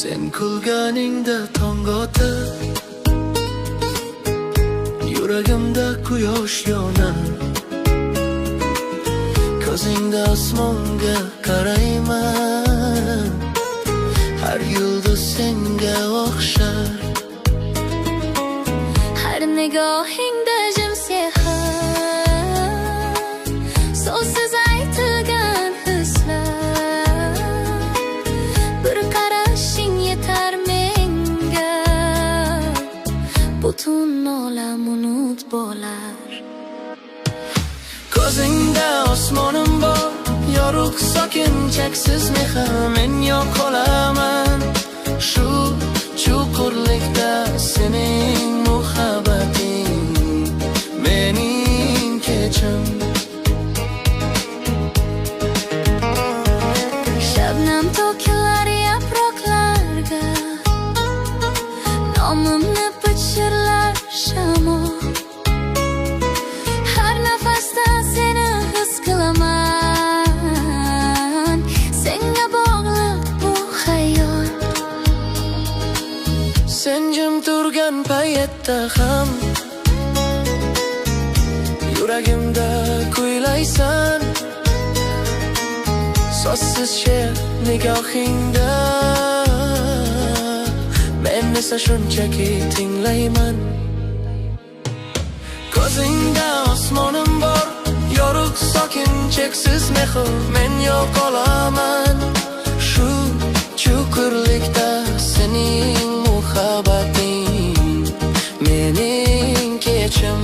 Sen kulganingda tong otar, yuragimda quyosh yonar. Ko'zingda osmonga qarayman, har yulduz senga o'xshar. Har nigohingda jim sehr, so'zsiz aytilgan hislar. Bir qarashing yetar menga, butun olam unut bo'lar. Ko'zingda osmonim bor, yorug' sokin cheksiz mehr. Men yo'qolaman shu chuqurlikda, sening muhabbating mening kechim. Shabnam to'kilar yaproqlarga, nomimni pichirlar shamol. Har nafasda seni his qilaman, senga bog'liq bu hayot. Sen jim turgan paytda ham yuragimda kuylaysan. So'zsiz she'r nigohingda, men esa shunchaki tinglayman. Ko'zingda osmonim bor, yorug' sokin cheksiz mehr. Men yo'qolaman shu chuqurlikda, sening muhabbating mening kechim.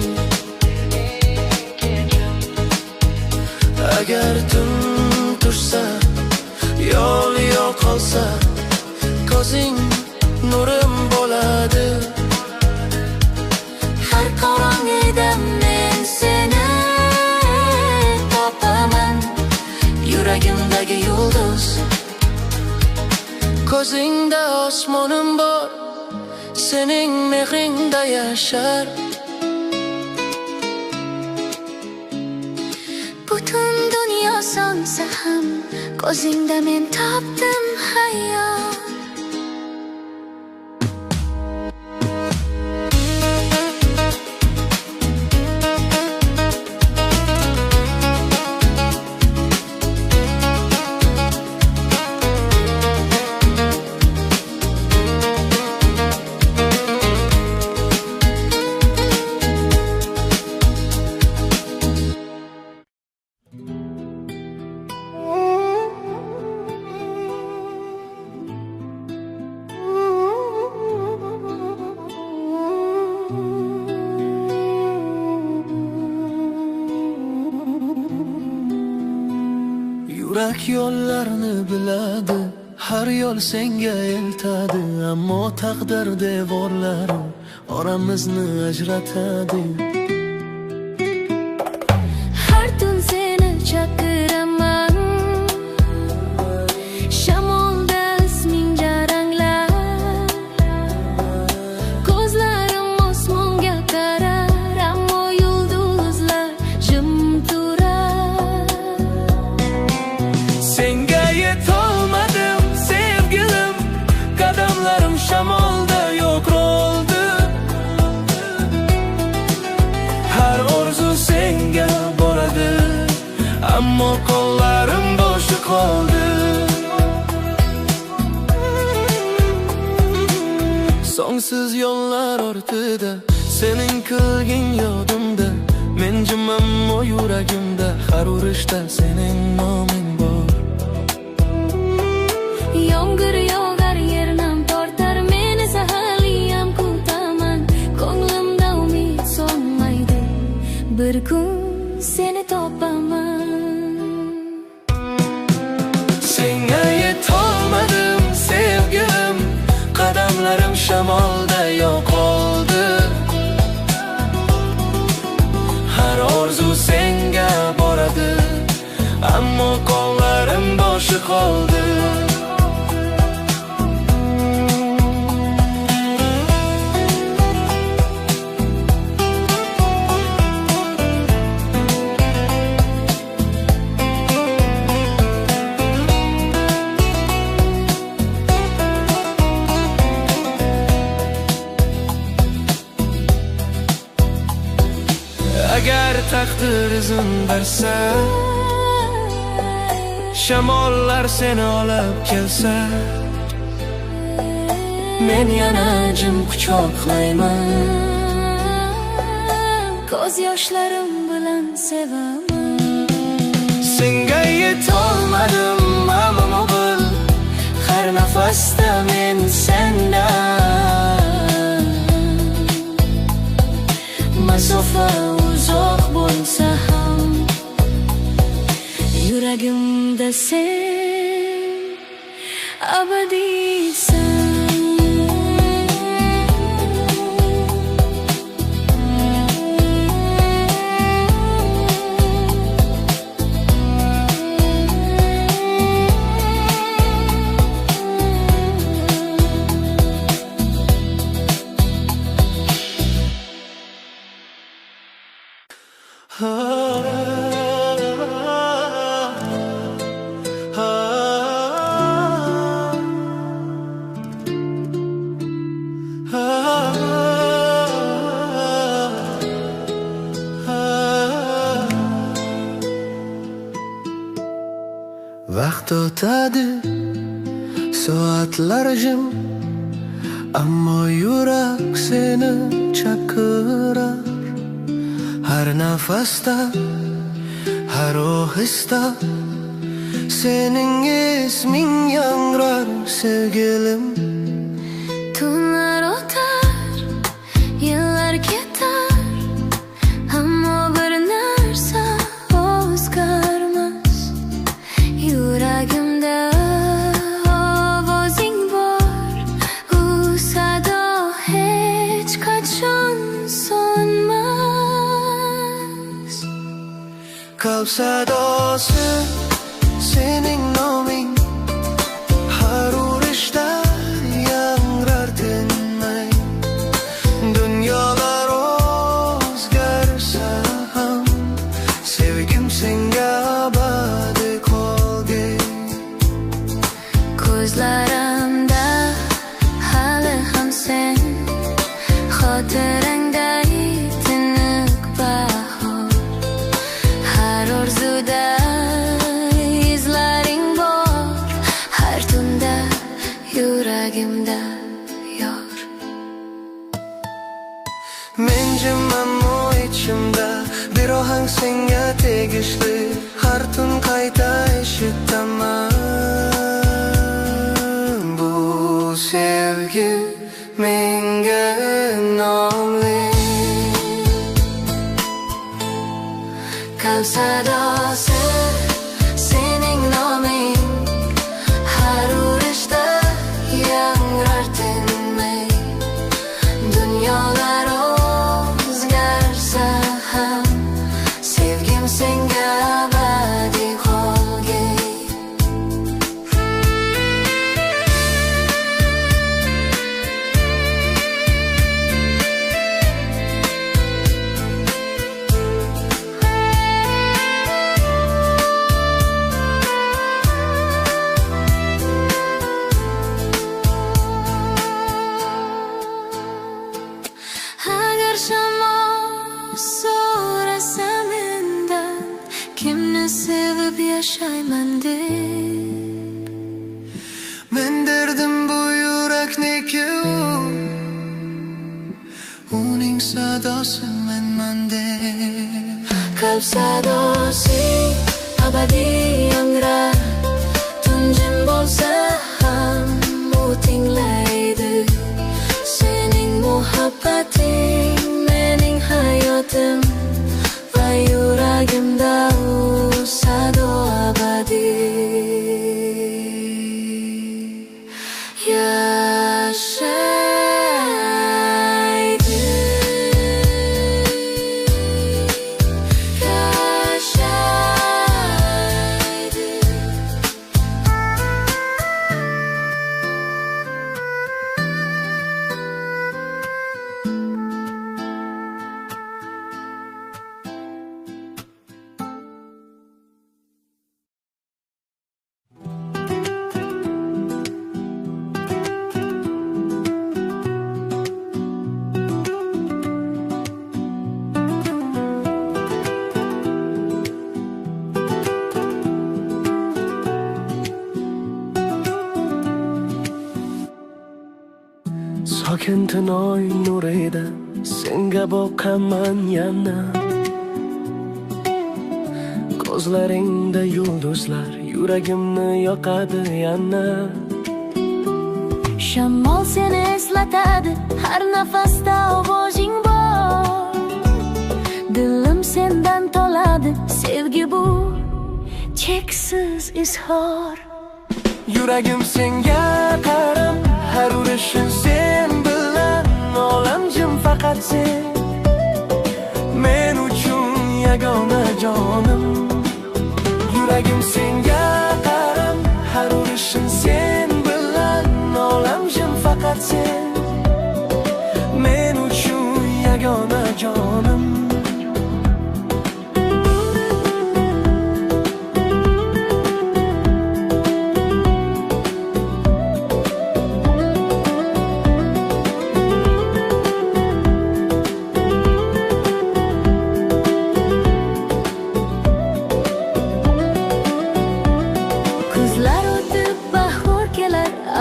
Agar tun tushsa, yo'l yo'qolsa, ko'zing nurim bo'ladi. Har qorong'ida men seni topaman, yuragimdagi yulduz. Ko'zingda osmonim bor, sening mehringda yashar. Butun dunyo sonsa ham, ko'zingda men topdim hayot. Yurak yo'llarni biladi, har yo'l senga eltadi. Ammo taqdir devorlari oramizni ajratadi. Har tun seni chaqiraman, shamolda isming jaranglar. Ko'zlarim osmonga qarar, ammo yulduzlar jim turar. Senga yetolmadim sevgilim, qadamlarim shamolda yo'qoldi. Har orzu senga boradi, ammo qo'llarim bo'sh qoldi. Songsiz yo'llar ortida, sening qilgin yodimda. Men jimammo yuragimda, har urishda sening noming bor. Yomg'ir yog'ar, yernam tortar, men esa haliyam kutaman. Ko'nglimda umid so'nmaydi, bir kun seni topaman. Senga yetolmadim sevgilim, qadamlarim shamolda yo'qoldi. Har orzu senga boradi, ammo qo'llarim bo'sh qoldi. taqdir izin bersa, shamollar seni olib kelsa, men yana jim quchoqlayman, ko'z yoshlarim bilan sevaman. Senga yetolmadim ammo bil, har nafasda men sendan. Masofa uzoq bo'lsa ham, yuragimda sen abadiysan. Vaqt o'tadi, soatlar jim, ammo yurak seni chaqirar. Har nafasda, har ohista sening isming yangrar sevgilim. Tunlar o'tar, yillar ketar, ammo bir narsa o'zgarmas. Yuragimda ovozing bor, u sado hech qachon so'nmas. Qalb sadosi sening noming, har urishda yangrar tinmay. Dunyolar o'zgarsa ham, sevgim senga abadiy qolgay. Ko'zlarimda hali ham sen, xotirangday tiniq bahor. Har orzuda izlaring bor, har tunda yuragimda yor. Men jim ammo ichimda bir ohang senga tegishli, har tun qayta eshitaman. Bu sevgi menga nomli. Qalb sadosi sening noming, har urishda yangrar tinmay. Dunyolar o'zgarsa ham, sevgim senga abadiy qolgay. Agar shamol so'rasa mendan, kimni sevib yashayman deb, Men derdim bu yurakniki uning sadosi menman deb. qalb sadosi abadiy yangrar. Tunjim bo'lsa ham u tinglaydi. Sening muhabbating mening hayotim, va yuragimda u sado abadiy yashaydi. Yashaydi. sokin tunoy nurida senga boqaman yana. Ko'zlaringda yulduzlar yuragimni yoqadi yana. Shamol seni eslatadi, har nafasda ovozing bor. Dilim sendan to'ladi, sevgi bu cheksiz izhor. Yuragim senga qaram, har urishin sen bilan. Olamjim faqat sen, men uchun yagona jonim. Yuragim senga qaram, har urishin sen bilan. Olamjim faqat sen, men uchun yagona jonim.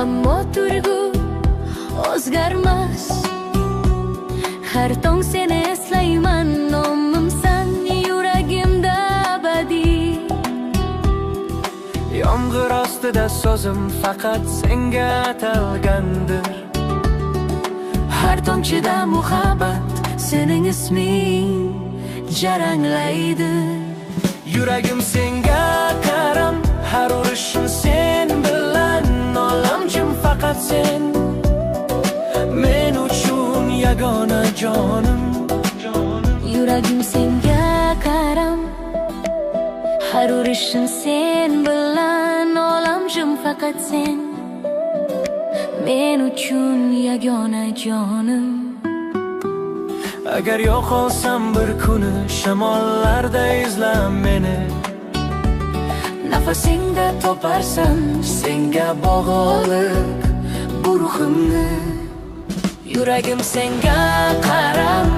Ammo turgu o'zgarmas. Har tong seni eslayman, nomimsan yuragimda abadiy. Yomg'ir ostida so'zim faqat senga atalgandir. Har tomchida muhabbat sening isming jaranglaydi. Yuragim senga qaram, har urishim sen bilan. Olamjim faqat sen, men uchun yagona jonim. Yuragim senga qaram, har urishim sen bilan. Olamjim faqat sen, men uchun yagona jonim. Agar yo'qolsam bir kuni, shamollarda izla meni. Nafasingda toparsan senga bog'liq bu ruhimni. Yuragim senga qaram,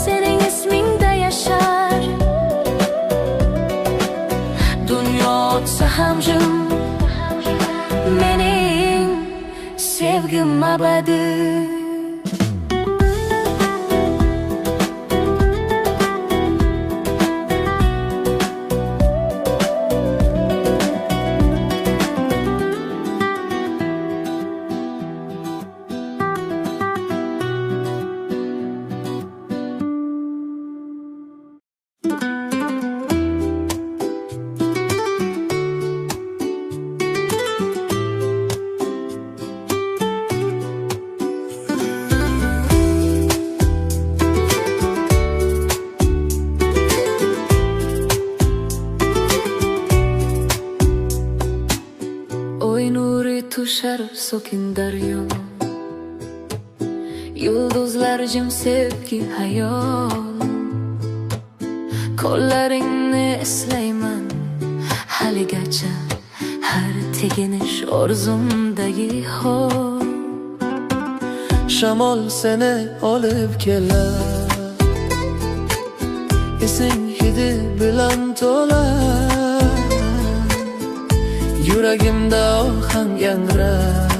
sening ismingda yashar. dunyo o'tsa ham jim, Mening sevgim abadi. Tushar sokin daryo, yulduzlar jim sevgi hayol. Qo'llaringni eslayman haligacha, har teginish orzumdagi hol. Shamol seni olib kelar, esing hidi bilan to'lar. Yuragimda ohang yangrar,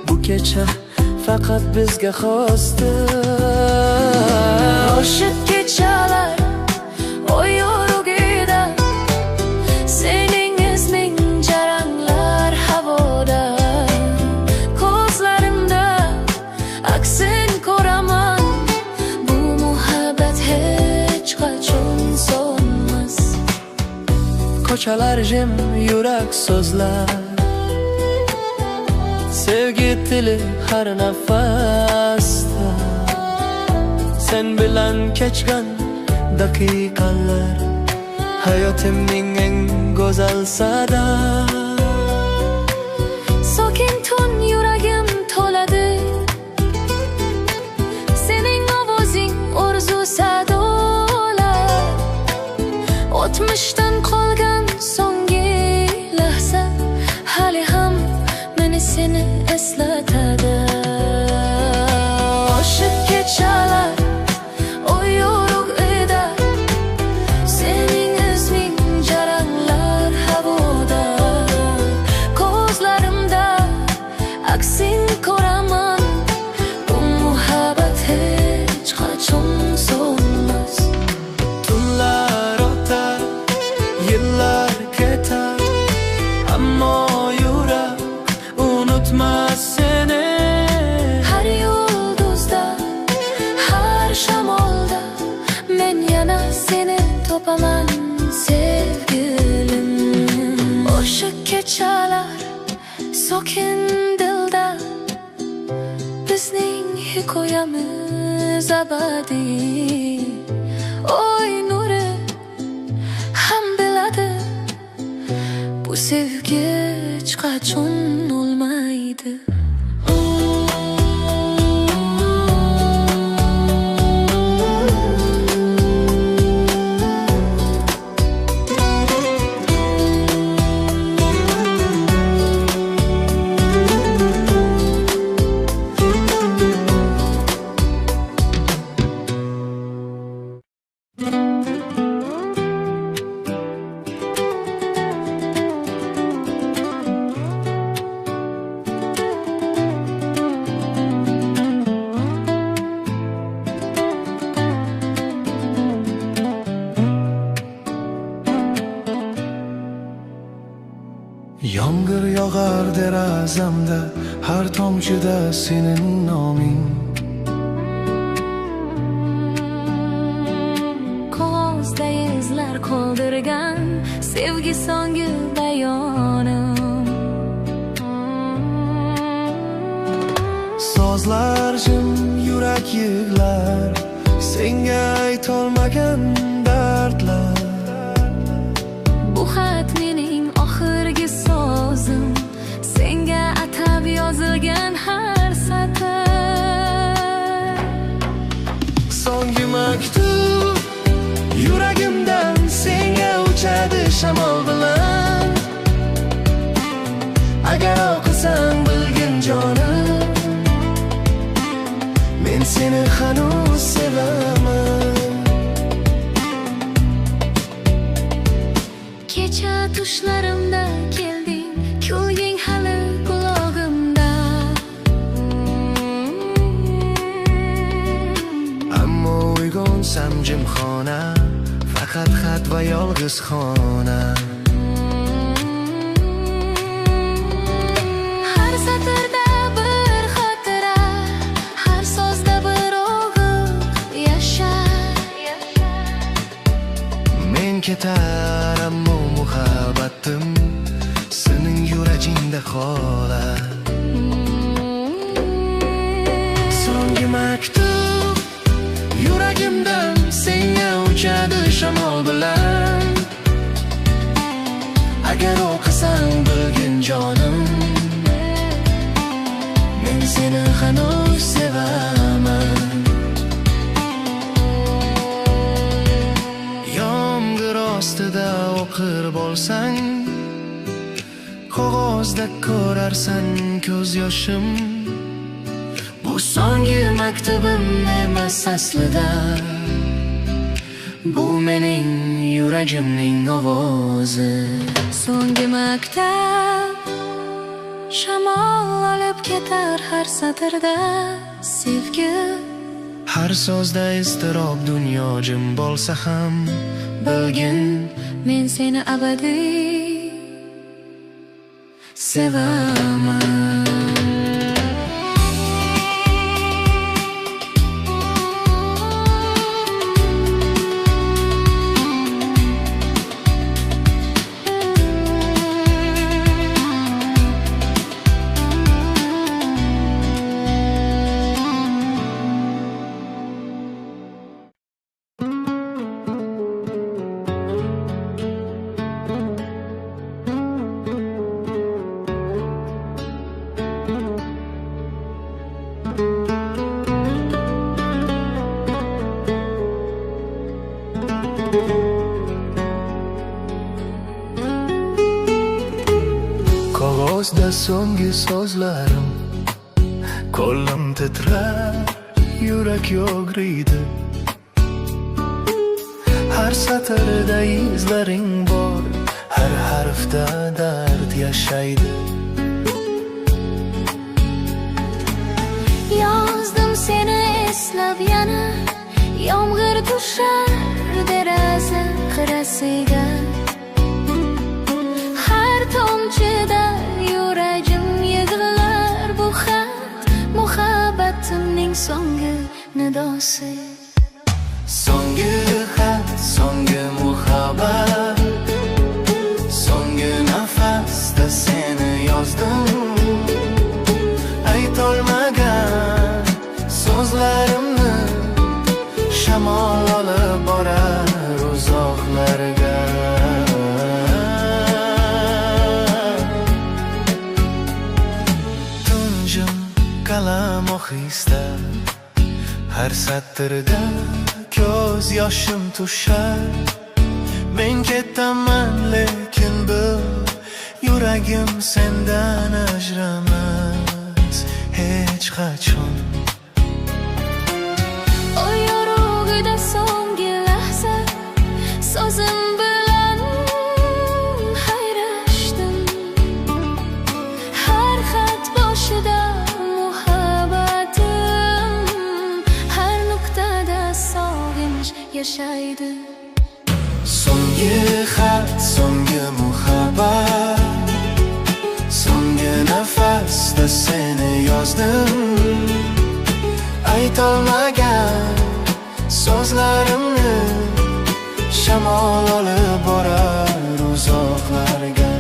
bu kecha faqat bizga xosdir. O'sha kechalar oy yorug'ida, sening isming jaranglar havoda. Ko'zlarimda aksin ko'raman, bu muhabbat hech qachon so'nmas. Ko'chalar jim, yurak so'zlar, sevgi tili har nafasda. Sen bilan kechgan daqiqalar, hayotimning eng go'zal sada. Sokin tun yuragim to'ladi, sening ovozing orzu sadolar. O'tmishdan qolgan so'nggi lahza hali ham meni seni eslatadi. O'sha kechalar oy yorug'ida, sening isming jaranglar havoda. Ko'zlarimda yana seni topaman sevgilim. O'sha kechalar sokin dilda, bizning hikoyamiz abadiy. Oy nuri ham biladi, bu sevgi hech qachon o'lmaydi. Yomg'ir yog'ar derazamda, har tomchida senin noming. Qog'ozda izlar qoldirgan sevgi so'nggi bayonim. Sozlar jim, yurak yig'lar, senga aytolmagan dardlar. Bu xat mening oxirgi sozim, senga atab yozilgan har satr. So'nggi maktub yuragimdan senga uchadi shamol bilan. Agar o'qisang bilgin jonim, men seni hanuz sevaman. Kecha tushlarimda kelding, kulging hali qulog'imda. Ammo uyg'onsam jimxona, faqat xat va yolg'iz xona. Har satrda bir xotira, har sozda bir og'ir yashar. Men ketar ammo muhabbatim sening yuragingda qolar. So'nggi maktub yuragimdan senga uchadi shamol bilan. Agar o'qisang bilgin jonim, men seni hanuz sevaman. Yomg'ir ostida o'qir bo'lsang, qog'ozda ko'rarsan ko'z yoshim. Bu so'nggi maktubim emas aslida, bu mening yuragimning ovozi. So'nggi maktab shamol olib ketar har satrda sevgi. Har so'zda iztirob, dunyo jim bo'lsa ham bilgin, Men seni abadiy sevaman. Qog'ozda so'nggi so'zlarim, qo'lim titrar, yurak yo'g'riydi. Har satrda izlaring bor, har harfda dard yashaydi. Yozdim seni eslab yana, yomg'ir tushar deraza qirasiga. Har tomchida yuragim yig'lar, bu xat muhabbatimning so'nggi nidosi. So'nggi xat hislar. Har satrda ko'z yoshim tushar. Men ketaman lekin bil, yuragim sendan ajramas hech qachon. O yorug'ida so'nggi lahza, so'zim bilan xayrlashdim. Har xat boshida muhabbatim, har nuqtada sog'inch yashaydi. So'nggi xat, so'nggi muhabbat, so'nggi nafasda seni yozdim. Aytolmagan so'zlarimni shamol olib borar uzoqlarga.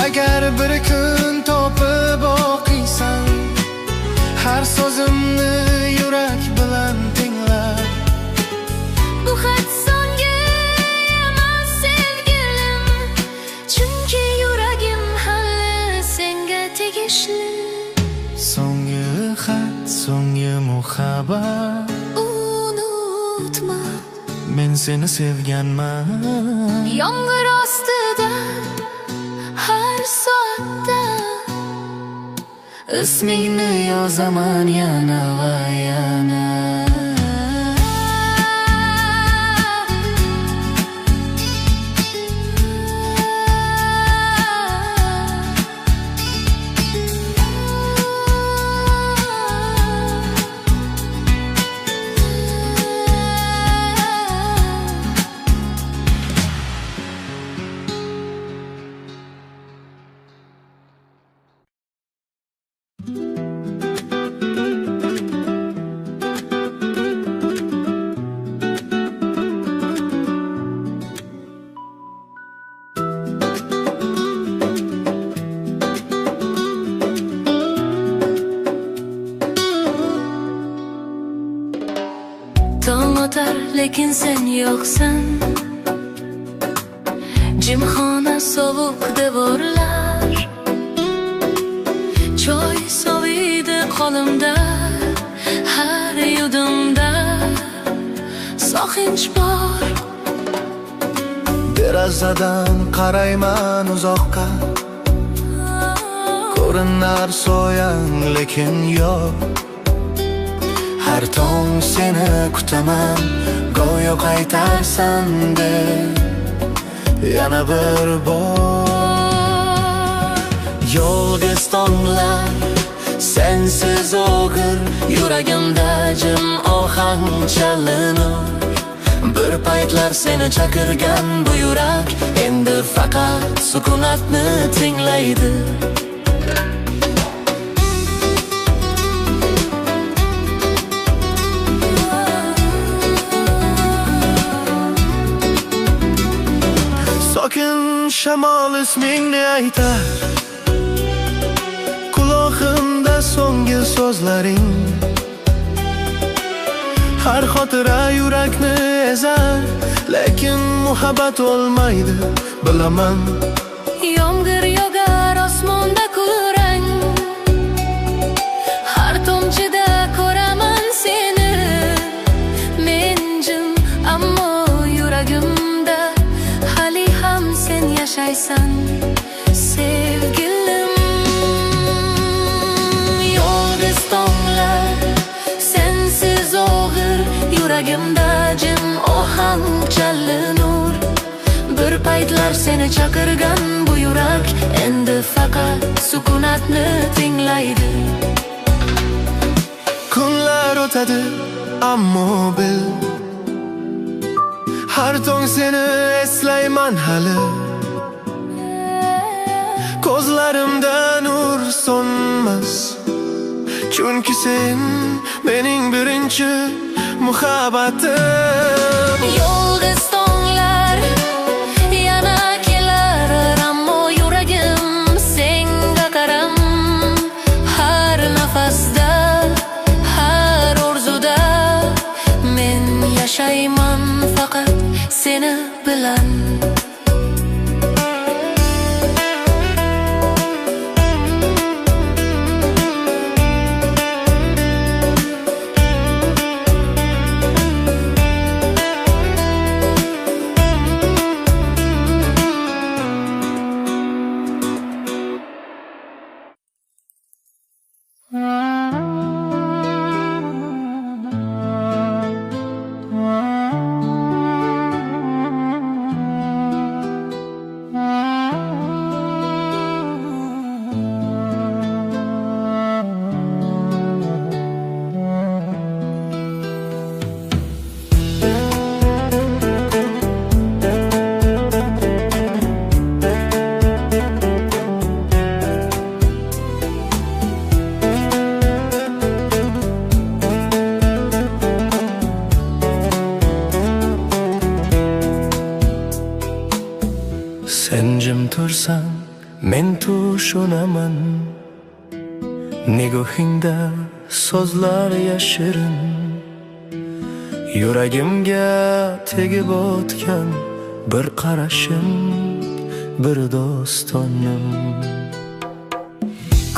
Agar bir kun topib o'qiysan, har so'zimni yurak bilan tinglab. Bu xat so'nggi emas sevgilim, chunki yuragim hali senga tegishli. So'nggi xat, so'nggi muhabbat, Unutma, men seni sevganman. yomg'ir ostida har soatda Ismingni yozaman yana va yana. Tong otar lekin sen yo'qsan, jimxona sovuq devorlar, choy soviydi qo'limda, har yudumda sog'inch bor. Derazadan qarayman uzoqqa, ko'rinar soyang lekin yo'q. Har tong seni kutaman, go'yo qaytarsan deb yana bir bor. Yolg'iz tonglar, sensiz og'ir, yuragimda jim ohang chalinur. Bir paytlar seni chaqirgan bu yurak endi faqat sukunatni tinglaydi. Sokin shamol ismingni aytar, quloqimda so'nggi so'zlaring. Har xotira yurakni ezar, lekin muhabbat olmaydi, bilaman. Yomg'ir yog'ar osmonda kulrang, har tomchida ko'raman seni. Men jim, ammo yuragimda hali ham sen yashaysan sevgilim. Yolg'iz tonglar, sensiz og'ir, yuragimda jim ohang chalinur. Bir paytlar seni chaqirgan bu yurak endi faqat sukunatni tinglaydi. Kunlar o'tadi, ammo bil, har tong seni eslayman hali. Ko'zlarimda nur so'nmas, chunki sen mening birinchi muhabbatim. Yolg'iz tonglar yana kelar, ammo yuragim men tushunaman nigohingda so'zlar yashirin yuragimga tegib o'tgan bir qarashim bir dostonim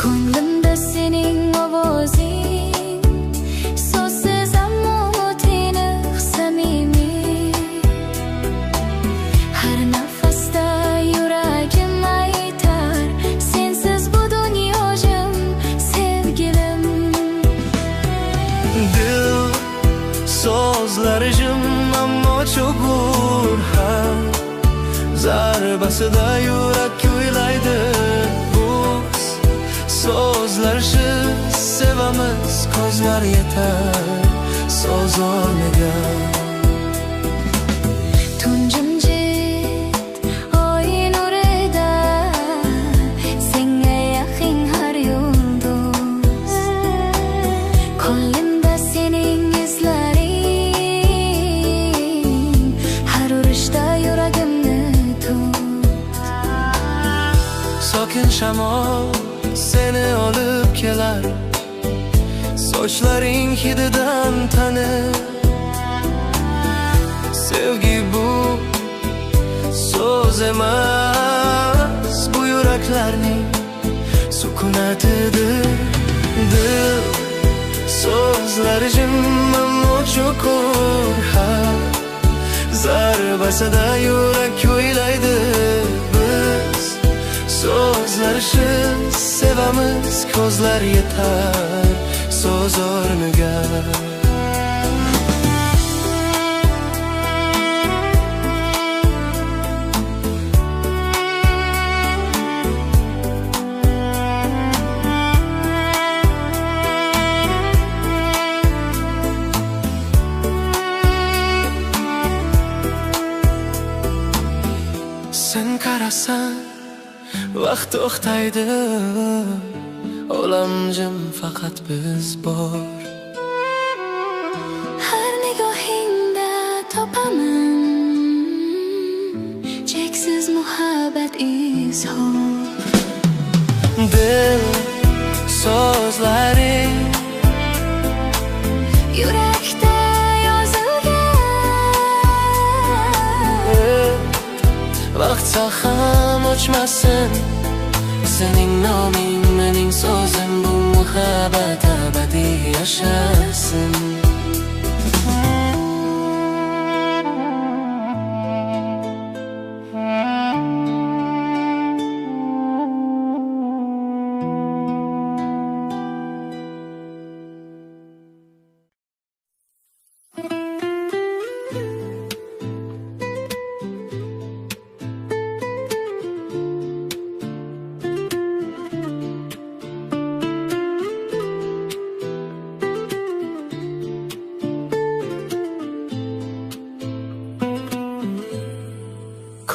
ko'nglimda sening ovozing so'zsiz ammo tiniq samimiy har nafasda yuragim aytar sensiz bu dunyojim sevgilim dil so'zlarim ammo cho'gur zarbasida yurak kuylaydi biz so'zlarsiz sevamiz ko'zlar yetar so'z o'rniga tunjimjit oy nurida senga yaqin har yulduz qo'limda sening izlaring har urishda yuragimni sokin shamol seni olib kelar sochlaring hididan tanir sevgi bu so'z emas bu yuraklarning sukunatidir dil so'zlarim ammo chuqur zarbasida yurak kuylaydi so'zlarsiz sevamiz ko'zlar yetar so'z o'rniga sen qarasan vaqt to'xtaydi olam jim faqat biz bor har nigohingda topaman cheksiz muhabbat izhor dil so'zlaring yurakda yozilgan vaqt ham o'chmasin sening noming mening so'zim bu muhabbat abadiy yashasin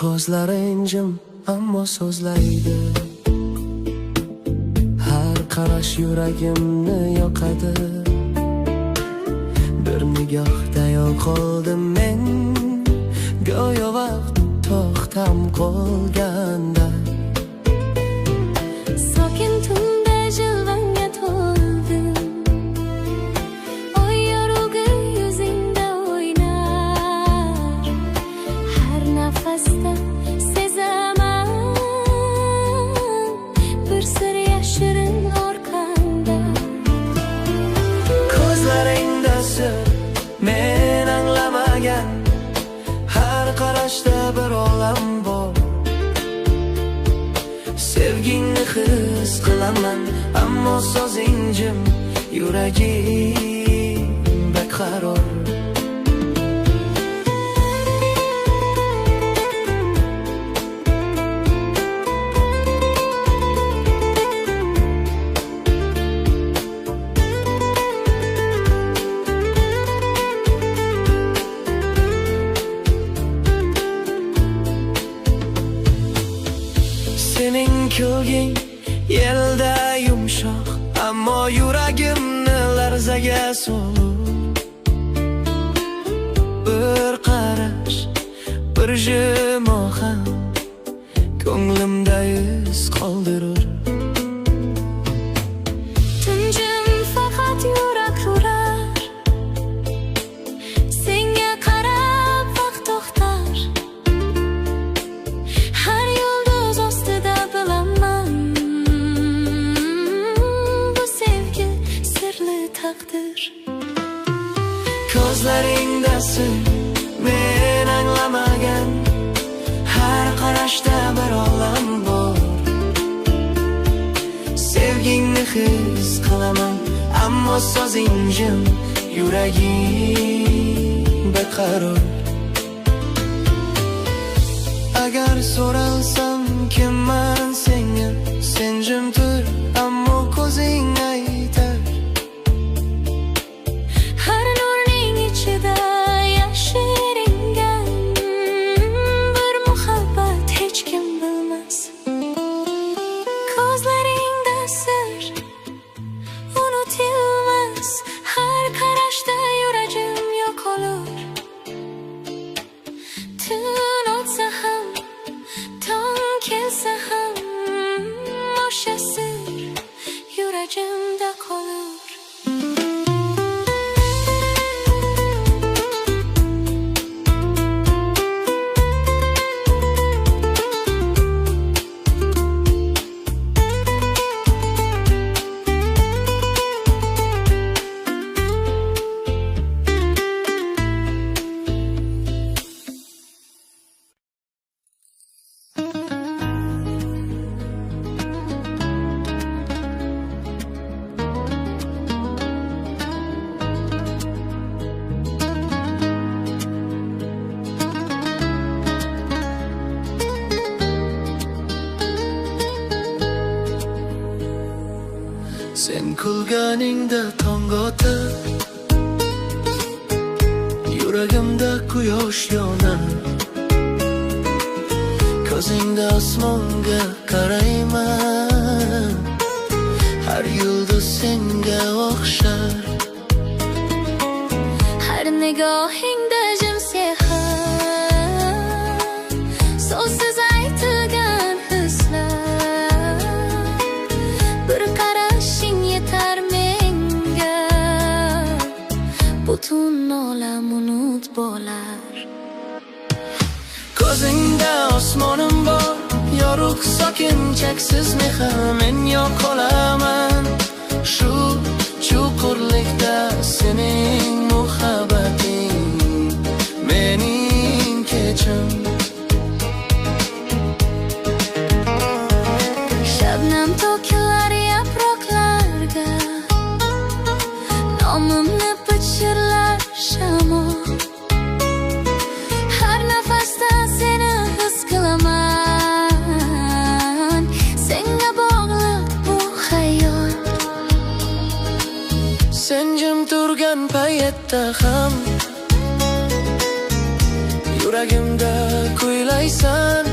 ko'zlaring jim ammo so'zlaydi har qarash yuragimni yoqadi bir nigohda yo'qoldim men go'yo vaqt to'xtam qolganda sokin tunda jilvangga to'ldim oy yorug'i yuzingda o'ynar har nafasda sezaman bir sir yashirin orqangda ko'zlaringda sir men anglamagan har qarashda bir olam bor sevgingni his qilaman ammo so'zing jim yuragim beqaror sening kulging yelda yumshoq ammo yuragimni larzaga solib bir qarash bir jimoh ham ko'nglimda iz qoldirur. Tunjim faqat yurak urar, senga qarab vaqt to'xtar. Har yulduz ostida bilaman, bu sevgi sirli taqdir. Ko'zlaringda sir men anglamagan, har qarashda bir olam bor. Sevgingni his qilaman, ammo so'zing jim, yuragim beqaror. Agar so'ralsam kimman senga, sen jim tur, ammo ko'zing aytar. Har nurning ichida yashiringan bir muhabbat hech kim bilmas. Ko'zlaringda sir unutilmas, har qarashda yuragim yo'qolur. Tun o'tsa ham, tong kelsa ham, o'sha sir yuragimda qolur. Sen kulganingda tong otar, yuragimda quyosh yonar. Ko'zingda osmonga qarayman, har yulduz senga o'xshar. Har nigohingda jim sehr, so'zsiz aytilgan hislar. Bir qarashing yetar menga, butun olam unut bo'lar. Ko'zingda osmonim bor, yorug' sokin cheksiz mehr. Men yo'qolaman shu chuqurlikda, sening muhabbating mening kechim. Shabnam to'kilar yaproqlarga, nomimni pichirlar shamol. Har nafasda seni his qilaman, senga bog'liq bu hayot. Sen jim turgan paytda ham yuragimda kuylaysan.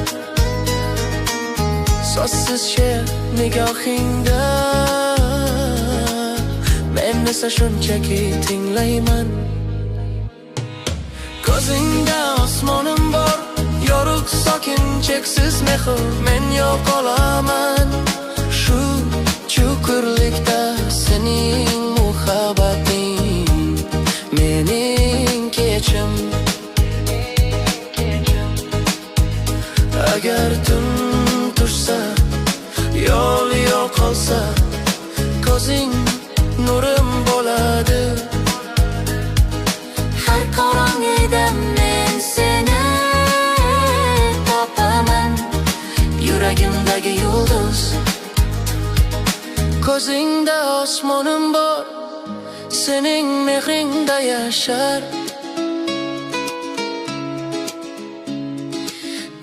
So'zsiz she'r nigohingda, men esa shunchaki tinglayman. Ko'zingda osmonim bor, yorug' sokin cheksiz mehr. Men yo'qolaman shu chuqurlikda, sening muhabbating mening kechim. Agar tun tushsa, yo'l yo'qolsa, ko'zing nurim bo'ladi. Har qorong'ida men seni topaman, Yuragimdagi yulduz. Ko'zingda osmonim bor, sening mehringda yashar.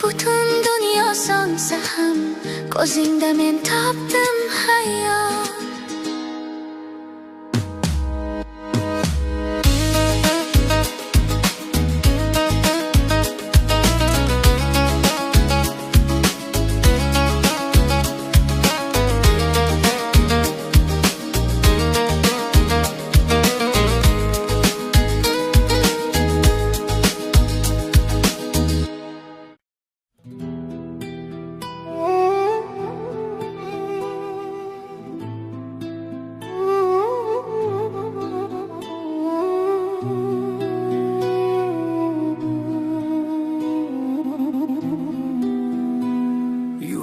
butun dunyo sonsa ham, ko'zingda men topdim hayot.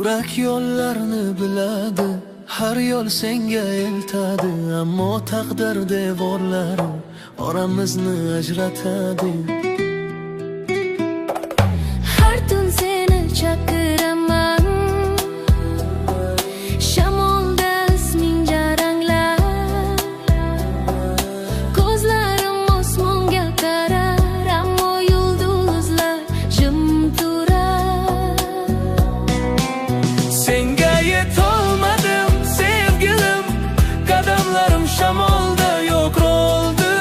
Yurak yo'llarni biladi, har yo'l senga eltadi. Ammo taqdir devorlari oramizni ajratadi. Har tun seni chaqiraman, shamolda isming jaranglar. Ko'zlarim osmonga qarar, ammo yulduzlar jim turar. Senga yetolmadim sevgilim, qadamlarim shamolda yo'q oldi.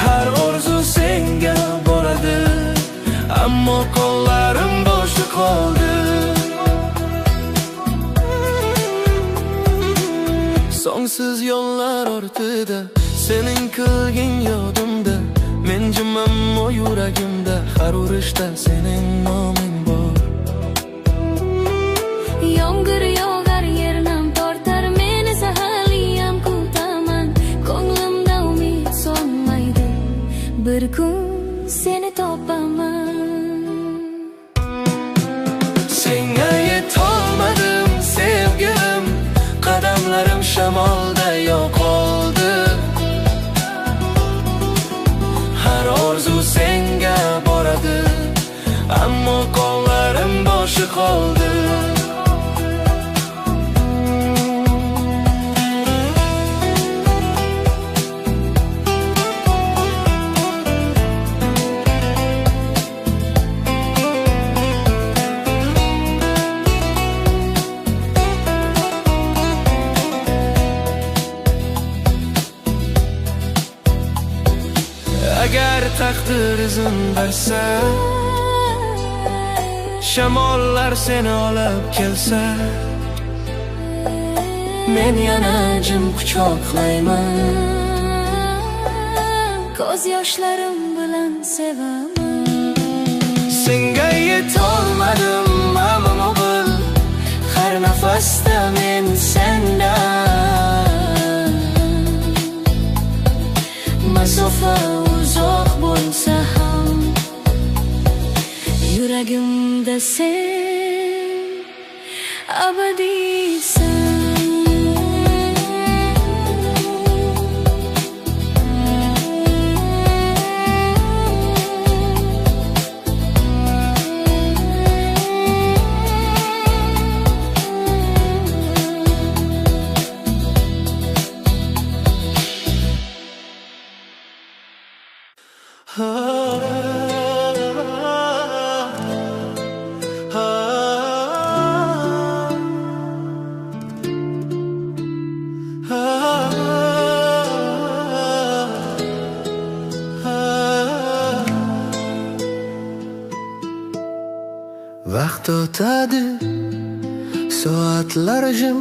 Har orzu senga boradi, ammo qo'llarim bo'sh qoldi. Songsiz yo'llar ortida sening qilgin yodimda. Men jimam o yuragimda, har urishda sening noming bor. Yomg'ir yog'ar, yernam tortar, men esa haliyam kutaman. Ko'nglimda umid so'nmaydi, bir kun seni topaman. Senga yetolmadim sevgilim, qadamlarim shamolda yo'q oldi. Har orzu senga boradi, ammo qo'llarim bo'sh qoldi. Agar taqdir izin bersa, shamollar seni olib kelsa, men yana jim quchoqlayman. Ko'z yoshlarim bilan sevaman. Senga yetolmadim ammo bil, har nafasda men sendan. Masofa uzoq bo'lsa ham, yuragimda sen abadiysan. Vaqt o'tadi, soatlar jim,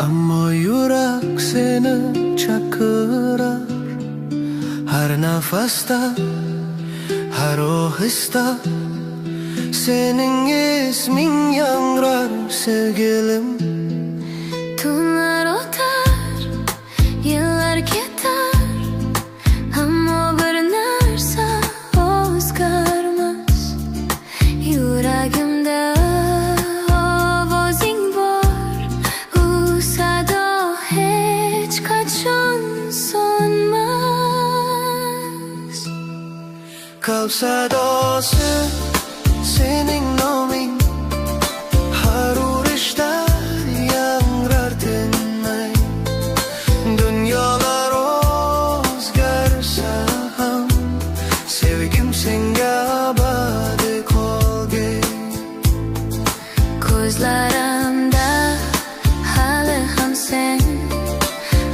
ammo yurak seni chaqirar. Har nafasda, har ohista sening isming yangrar sevgilim. Tunlar o'tar, yillar ketar, ammo bir narsa o'zgarmas. Yuragimda ovozing bor, u sado hech qachon so'nmas. Qalb sadosi sening noming, har urishda yangrar tinmay. Dunyolar o'zgarsa ham, sevgim senga abadiy qolgay. Ko'zlarimda hali ham sen,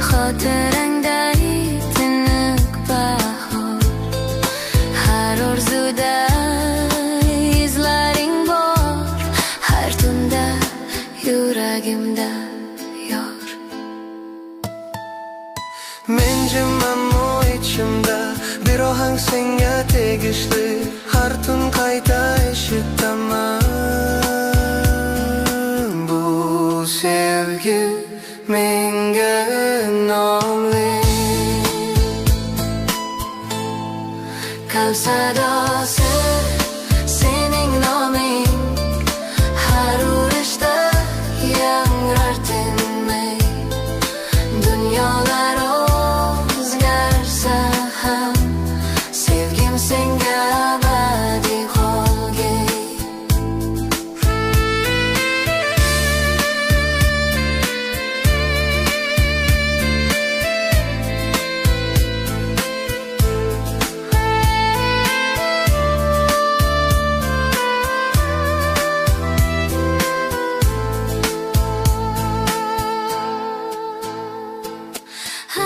xotirangday tiniq bahor. Har orzuda izlaring bor, har tunda yuragimda yor. Men jimam o ichimda, bir ohang senga tegishli. Har tun qayta eshitaman. Bu sevgi menga nomli. Qalb sadosi sening noming. Dunyolar o'zgarsa ham sevgim senga abadiy qolgay.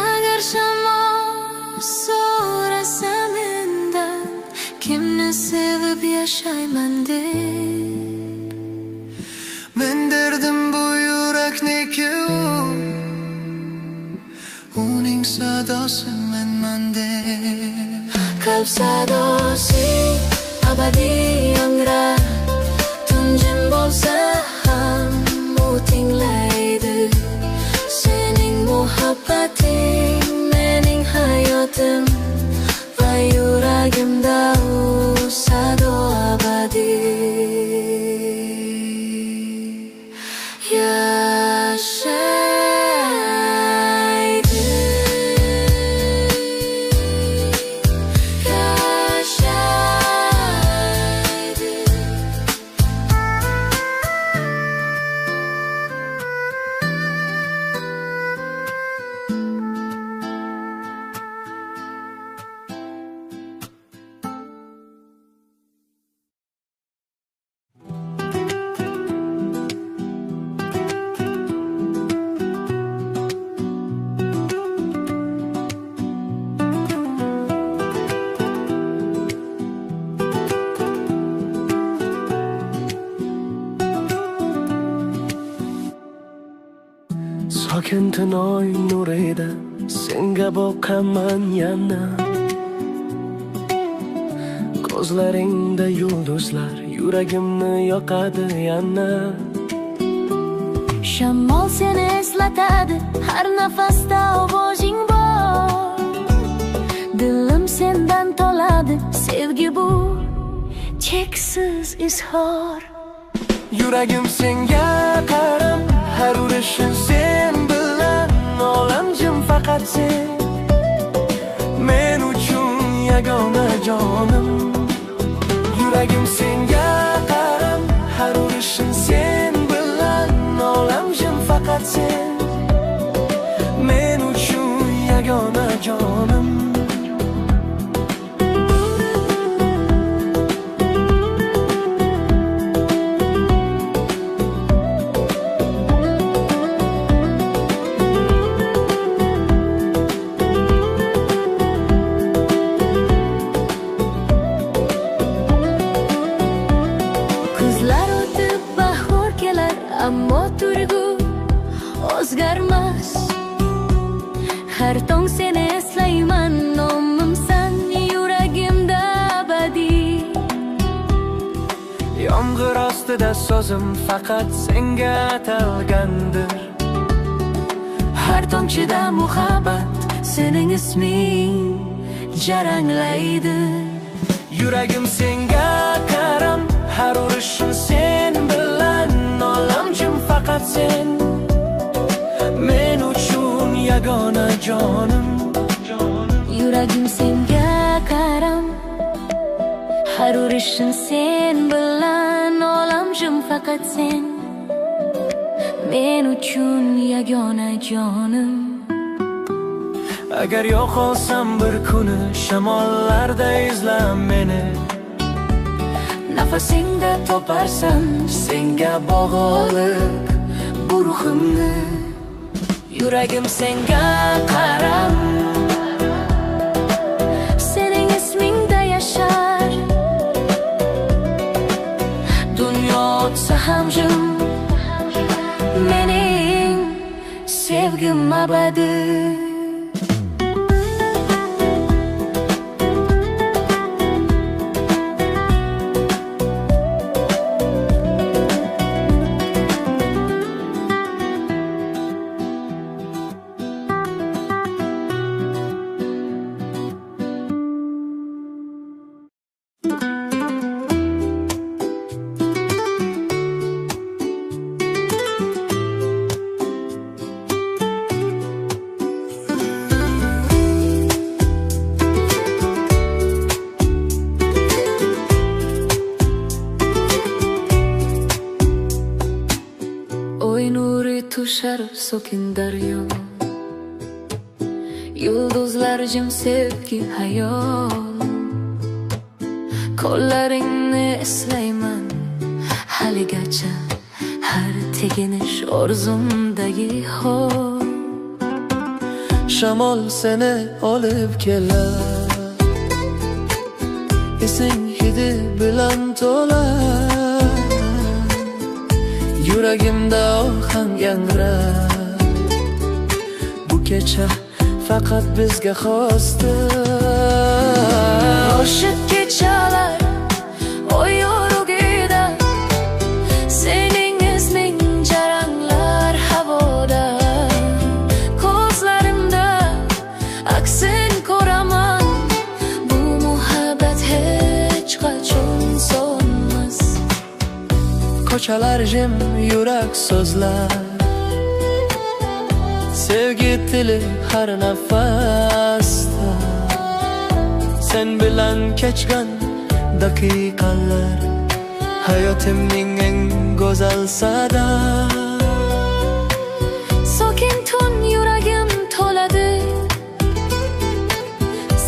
Agar shamol so'rasa mendan kimni sevib yashayman deb, Men derdim bu yurakniki uning sadosi menman deb. qalb sadosi abadiy yangrar. Tun jim bo'lsa ham u tinglaydi. Sening muhabbating mening hayotim va yuragimda u sado abadiy yashaydi. Yashaydi. Sokin tunoy nurida senga boqaman yana. Ko'zlaringda yulduzlar yuragimni yoqadi yana. Shamol seni eslatadi, har nafasda ovozing bor. Dilim sendan to'ladi, sevgi bu cheksiz izhor. Yuragim senga qarab, har urishin sen bilan olam jim faqat sen. Men uchun yagona jonim. Yuragim senga qarab, har urishin sen bilan olam jim faqat sen. Men uchun yagona jonim. Kuzlar o'tib bahor kelar, ammo turgu o'zgarmas. Har tong seni eslayman, nomimsan yuragimda abadiy. Yomg'ir ostida so'zim faqat senga atalgandir. Har tomchida muhabbat sening isming jaranglaydi. Yuragim senga qaram, har urishim sen bilan olam jim faqat sen. Men uchun yagona jonim. Yuragim senga qaram, har urishim sen bilan olam jim faqat sen. Men uchun yagona jonim. Agar yo'qolsam bir kuni shamollarda izla meni. Nafasingda toparsan senga bog'liq bu ruhimni. Yuragim senga qaram, Sening ismingda yashar. dunyo o'tsa ham jim. Mening sevgim abadiy. toshar so'kin daryo. Yulduzlar jim sevgi hayol. Qo'llaringni eslayman haligacha, har teginish orzumdagi hol. Shamol seni olib kelar, esing hidi bilan to'lar. Yuragimda ohang yangrar, bu kecha faqat bizga xosdir. Oshiq kechalar oy yorug'ida, sening isming jaranglar havoda. Ko'zlarimda aksin ko'raman, bu muhabbat hech qachon so'nmas. Ko'chalar jim, yurak so'zlar, sevgi tili har nafasda. Sen bilan kechgan daqiqalar hayotimning eng go'zal sada. Sokin tun yuragim to'ladi,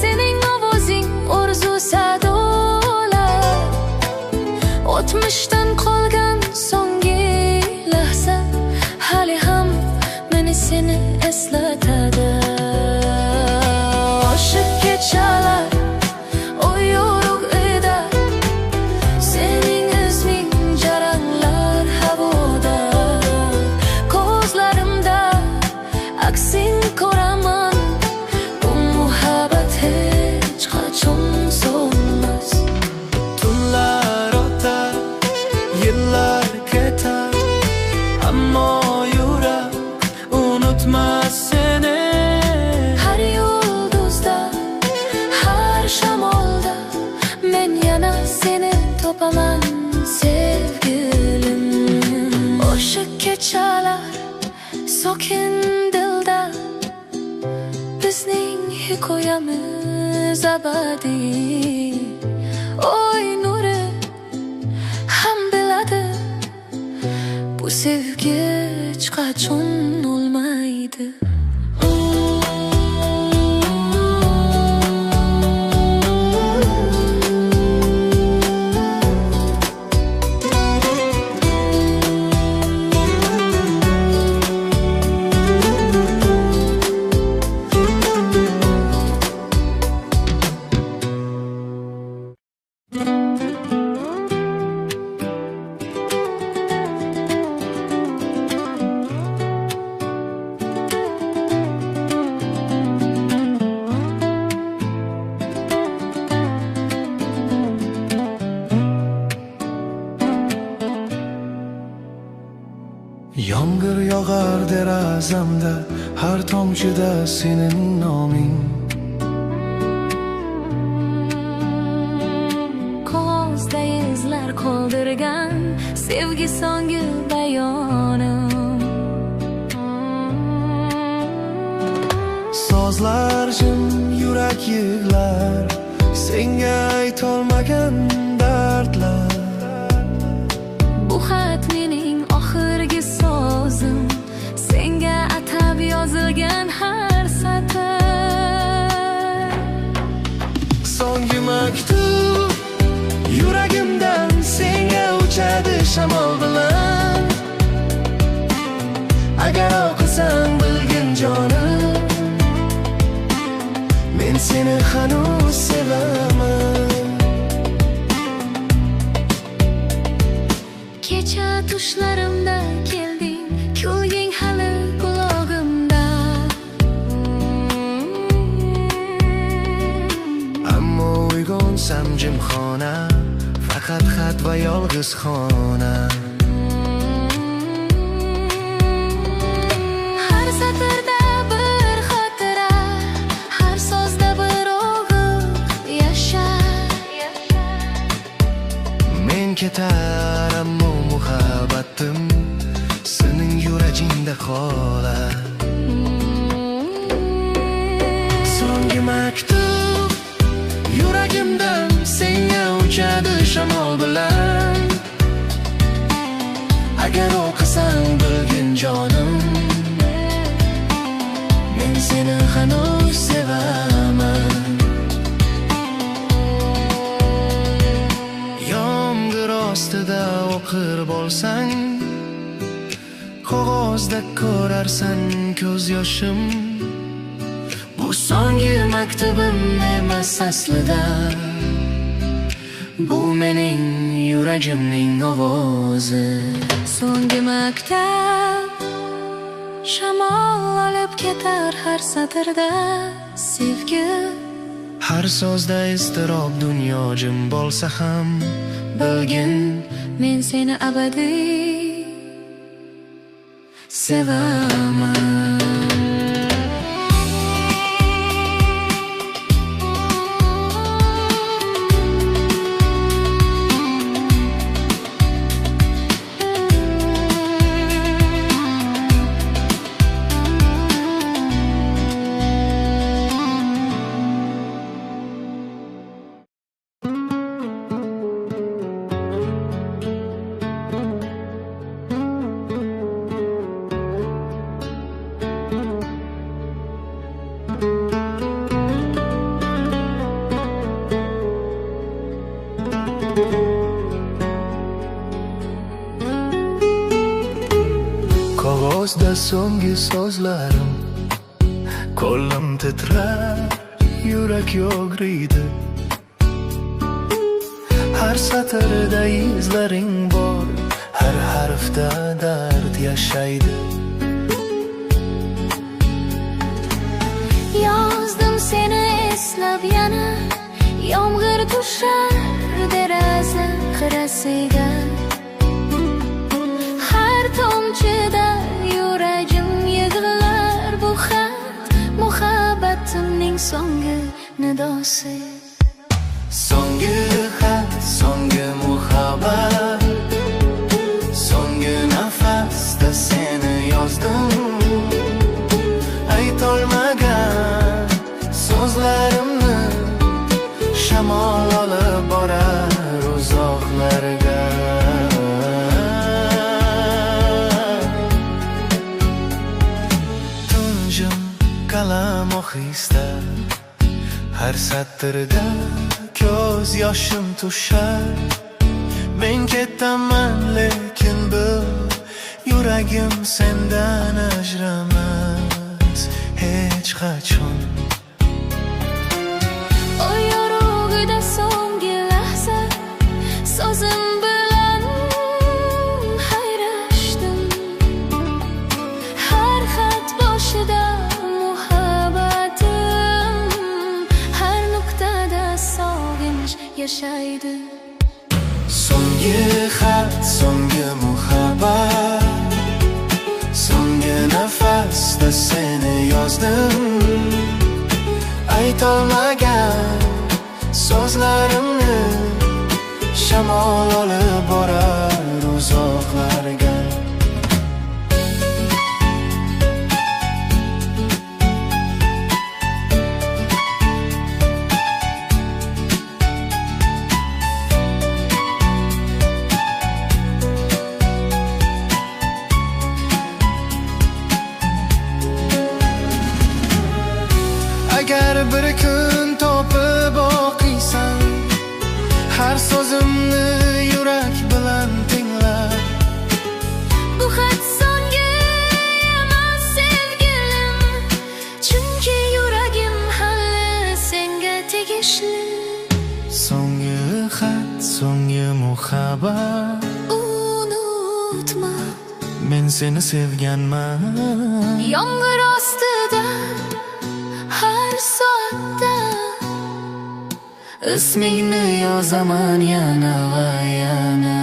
sening ovozing orzu sadolar. O'tmishdan qolgan so'nggi lahza hali ham meni seni eslatadi. Oshiq kechalar oy yorug'ida, sening isming jaranglar havoda. Ko'zlarimda aksin ko'raman, bu muhabbat hech qachon so'nmas. Tunlar o'tar, yillar ketar, ammo yurak unutmas seni. Har yulduzda, har shamolda men yana seni topaman sevgilim. Oshiq kechalar sokin dilda, bizning hikoyamiz abadiy. Oy nuri ham biladi, bu sevgi hech qachon o'lmaydi. Yomg'ir yog'ar derazamda, har tomchida sening noming. Qog'ozda izlar qoldirgan sevgi so'nggi bayonim. Sozlar jim, yurak yig'lar, senga aytolmagan dardlar. Bu xat mening oxirgi sozim, senga atab yozilgan har satr. So'nggi maktub yuragimdan senga uchadi shamol bilan. Agar o'qisang bilgin jonim, men seni hanuz sevaman. Kecha tushlarimda kelding, kulging hali qulog'imda. Ammo uyg'onsam jimxona, faqat xat va yolg'iz xona. Har satrda bir xotira, har sozda bir o'g'il yashar. Men ketar, ammo muhabbatim sening yuragingda qolar. So'nggi maktub yuragimdan senga uchadi shamol bilan. Agar o'qisang bilgin jonim, seni hanuz sevaman. Yomg'ir ostida o'qir bo'lsang, qog'ozda ko'rarsan ko'z yoshim. Bu so'nggi maktubim emas aslida, bu mening yuragimning ovozi. So'nggi maktab shamol olib ketar har satrda sevgi. Har so'zda iztirob, dunyo jim bo'lsa ham bilgin, Men seni abadiy sevaman. Qog'ozda so'nggi so'zlarim, qo'lim titrar, yurak yo'g'riydi. Har satrda izlaring bor, har harfda dard yashaydi. Yozdim seni eslab yana, yomg'ir tushar deraza qirasiga. Har tomchida yuragim yig'lar, bu xat muhabbatimning so'nggi nidosi. So'nggi xat, so'nggi muhabbat, so'nggi nafasda seni yozdim. Aytolmagan so'zlarimni shamol olib borar uzoqlarga. Tunjim qalam ohista, har satrda ko'z yoshim tushar. Men ketaman lekin bil, yuragim sendan ajramas hech qachon. O yorug'ida so'nggi lahza, so'zim bilan xayrlashdim. Har xat boshida muhabbatim, har nuqtada sog'inch yashaydi. So'nggi xat, so'nggi muhabbat, so'nggi nafasda seni yozdim. Aytolmagan so'zlarimni shamol olib borar uzoqlarga. Agar bir kun topib o'qiysan, har so'zimni yurak bilan tingla. Bu xat so'nggi emas sevgilim, chunki yuragim hali senga tegishli. So'nggi xat, so'nggi muhabbat, Unutma, men seni sevganman. yomg'ir ostida har soatda ismingni yozaman yana va yana.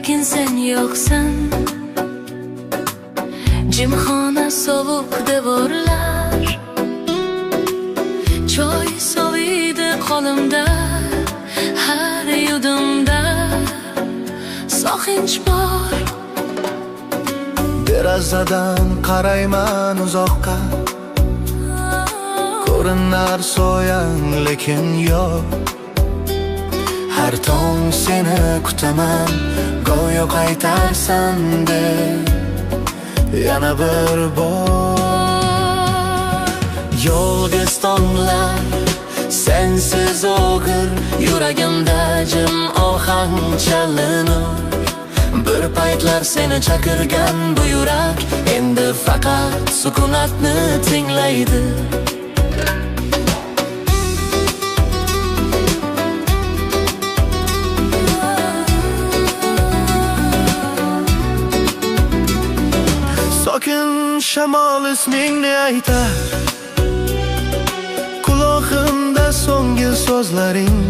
lekin sen yo'qsan. Jimxona, sovuq devorlar, choy soviydi qo'limda, har yudumda sog'inch bor. Derazadan qarayman uzoqqa, ko'rinar soyang lekin yo'q. Har tong seni kutaman, go'yo qaytarsan deb yana bir bor. Yolg'iz tonglar, sensiz og'ir, yuragimda jim ohang chalinur. Bir paytlar seni chaqirgan bu yurak endi faqat sukunatni tinglaydi. Sokin shamol ismingni aytar, quloqimda so'nggi so'zlaring.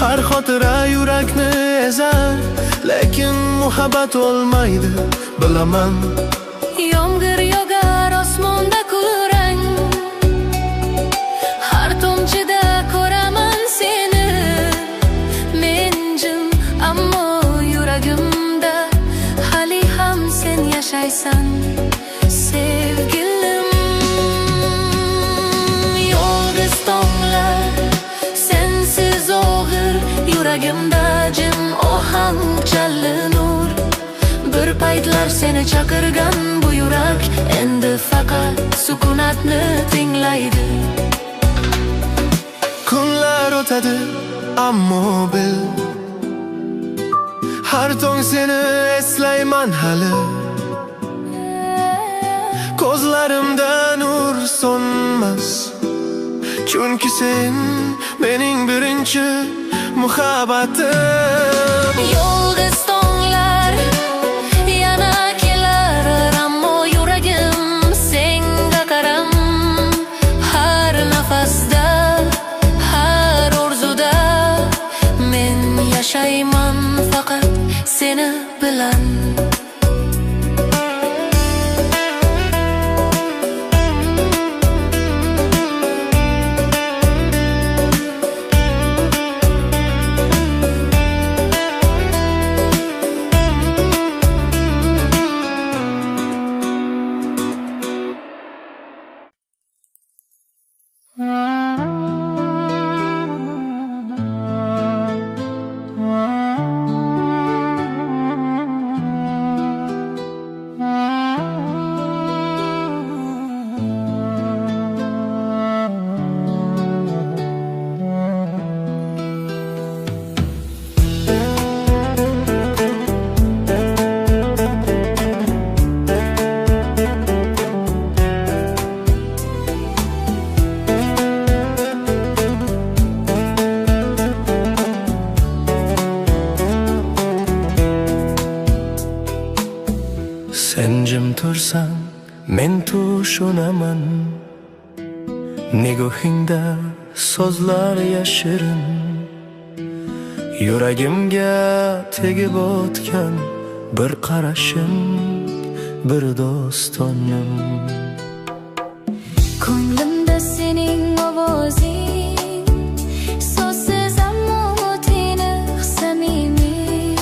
Har xotira yurakni ezar, lekin muhabbat olmaydi, bilaman. Yomg'ir yog'ar osmonda kulrang, har tomchida ko'raman seni. Men jim, ammo yuragimda hali ham sen yashaysan, sevgilim. Yolg'iz tonglar, sensiz og'ir, yuragimda jim ohang chalinur. Bir paytlar seni chaqirgan bu yurak endi faqat sukunatni tinglaydi. Kunlar o'tadi, ammo bil, har tong seni eslayman hali. Ko'zlarimda nur so'nmas, chunki sen mening birinchi muhabbatim. Yolg'iz tonglar yana kelar, ammo yuragim senga qaram. Har nafasda, har orzuda men yashayman faqat seni bilan. Sen jim tursan, men tushunaman. Nigohingda so'zlar yashirin, yuragimga tegib o'tgan bir qarashim, bir dostonim. Ko'nglimda sening ovozing, so'zsiz ammo tiniq, samimiy.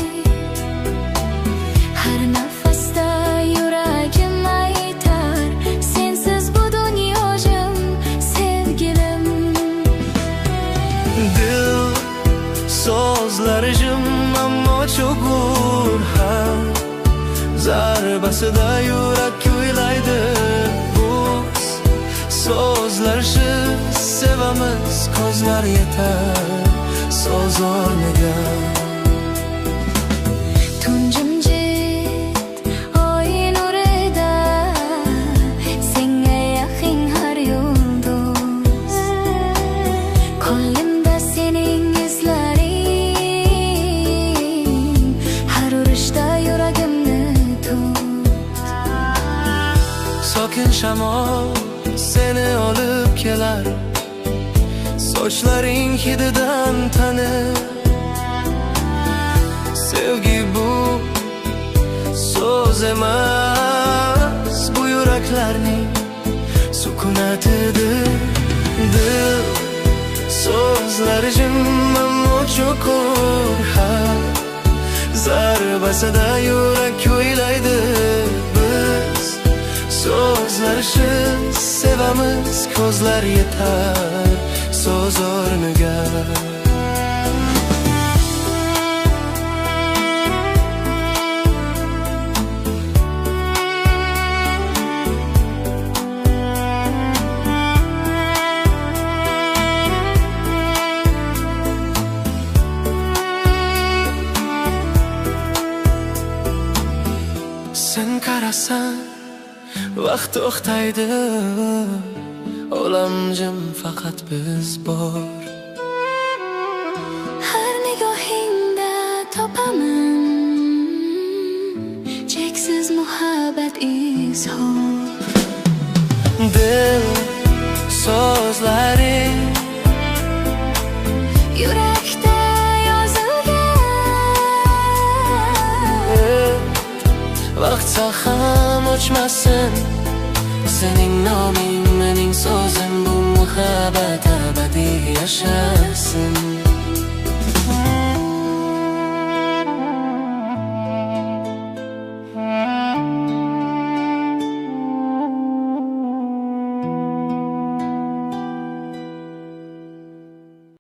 Har nafasda yuragim aytar, sensiz bu dunyo jim, sevgilim. Dil so'zlari jim, ammo cho'g'ur har zarbasida yurak kuylaydi. So'zlarsiz sevamiz, ko'zlar yetar so'z o'rniga. Tunjimjit oy nurida, senga yaqin har yulduz. Qo'limda sening izlaring, har urishda yuragimni tut. Sokin shamol seni olib kelar, sochlaring hididan tanib. Sevgi bu so'z emas, bu yuraklarning sukunatidir. Dil so'zlari jim ammo chuqur, zarbasida yurak kuylaydi. Biz so'zlarsiz sevamiz, ko'zlar yetar so'z o'rniga. Sen qarasan, vaqt to'xtaydi, olam jim, faqat biz bor. Har nigohingda topaman cheksiz muhabbat izhor. Dil so'zlari Yurakda yozilgan, vaqtsa ham o'chmasin. Sening noming, mening so'zim, bu muhabbat abadiy yashasin.